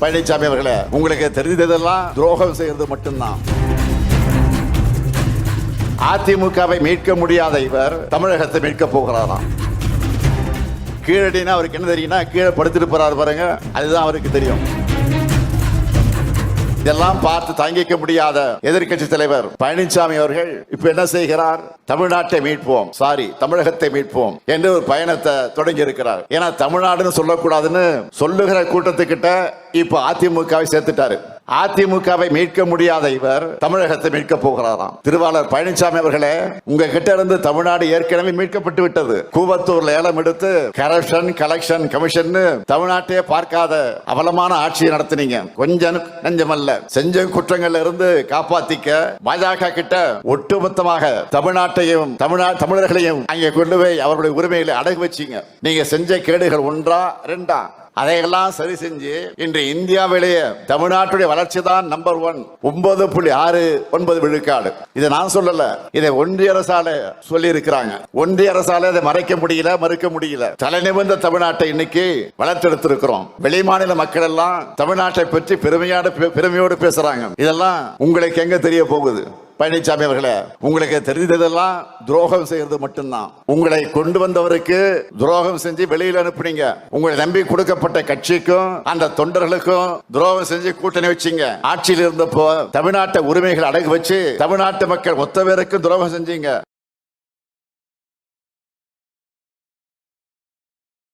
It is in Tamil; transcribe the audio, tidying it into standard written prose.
பழனிசாமி அவர்களே, உங்களுக்கு தெரிந்ததெல்லாம் துரோகம் செய்வது மட்டும்தான். அதிமுகவை மீட்க முடியாத இவர் தமிழகத்தை மீட்க போகிறாராம். கீழடினா அவருக்கு என்ன தெரியும்னா, கீழே படுத்துட்டு போறாரு பாருங்க, அதுதான் அவருக்கு தெரியும். இதெல்லாம் பார்த்து தாங்கிக்க முடியாத எதிர்க்கட்சி தலைவர் பழனிசாமி அவர்கள் இப்ப என்ன செய்கிறார்? தமிழ்நாட்டை மீட்போம், தமிழகத்தை மீட்போம் என்று ஒரு பயணத்தை தொடங்கி இருக்கிறார். ஏன்னா தமிழ்நாடுன்னு சொல்லக்கூடாதுன்னு சொல்லுகிற கூட்டத்துக்கிட்ட இப்ப அதிமுகவை சேர்த்துட்டாரு. அதிமுகவை மீட்க முடியாத இவர் தமிழகத்தை மீட்க போகிறாராம். திருவாளர் பழனிசாமி அவர்களே, உங்க கிட்ட இருந்து தமிழ்நாடு ஏற்கனவே மீட்கப்பட்டு விட்டது. கூவத்தூர்ல ஏலம் எடுத்து கரப்ஷன் கலெக்ஷன் கமிஷன் தமிழ்நாட்டையே பார்க்காத அவலமான ஆட்சியை நடத்தினீங்க. கொஞ்சம் நஞ்சமல்ல, செஞ்ச குற்றங்கள்ல இருந்து காப்பாத்திக்க பாஜக கிட்ட ஒட்டுமொத்தமாக தமிழ்நாட்டையும் தமிழர்களையும் அங்கே கொண்டு போய் அவருடைய உரிமைகளை அடகு வச்சீங்க. நீங்க செஞ்ச கேடுகள் ஒன்றா ரெண்டா? அதையெல்லாம் சரி செஞ்சு இன்று இந்தியாவிலேயே தமிழ்நாட்டுடைய வளர்ச்சி தான் நம்பர் 1, 9.69 விழுக்காடு. இதை நான் சொல்லல, இதை ஒன்றிய அரசால சொல்லி இருக்கிறாங்க. ஒன்றிய அரசால இதை மறைக்க முடியல, மறுக்க முடியல. தலை நிமிர்ந்த தமிழ்நாட்டை இன்னைக்கு வளர்த்தெடுத்திருக்கிறோம். வெளிமாநில மக்கள் எல்லாம் தமிழ்நாட்டை பற்றி பெருமையோடு பேசுறாங்க. இதெல்லாம் உங்களுக்கு எங்க தெரிய போகுது? பழனிசாமி அவர்களே, உங்களுக்கு தெரிந்ததெல்லாம் துரோகம் செய்வது மட்டும்தான். உங்களை கொண்டு வந்தவருக்கு துரோகம் செஞ்சு வெளியில் அனுப்புனீங்க. உங்களை நம்பி கொடுக்கப்பட்ட கட்சிக்கும் அந்த தொண்டர்களுக்கும் துரோகம் செஞ்சு கூட்டணி வச்சீங்க. ஆட்சியில் இருந்தப்போ தமிழ்நாட்டு உரிமைகள் அடகு வச்சு தமிழ்நாட்டு மக்கள் மொத்த பேருக்கும் துரோகம் செஞ்சீங்க.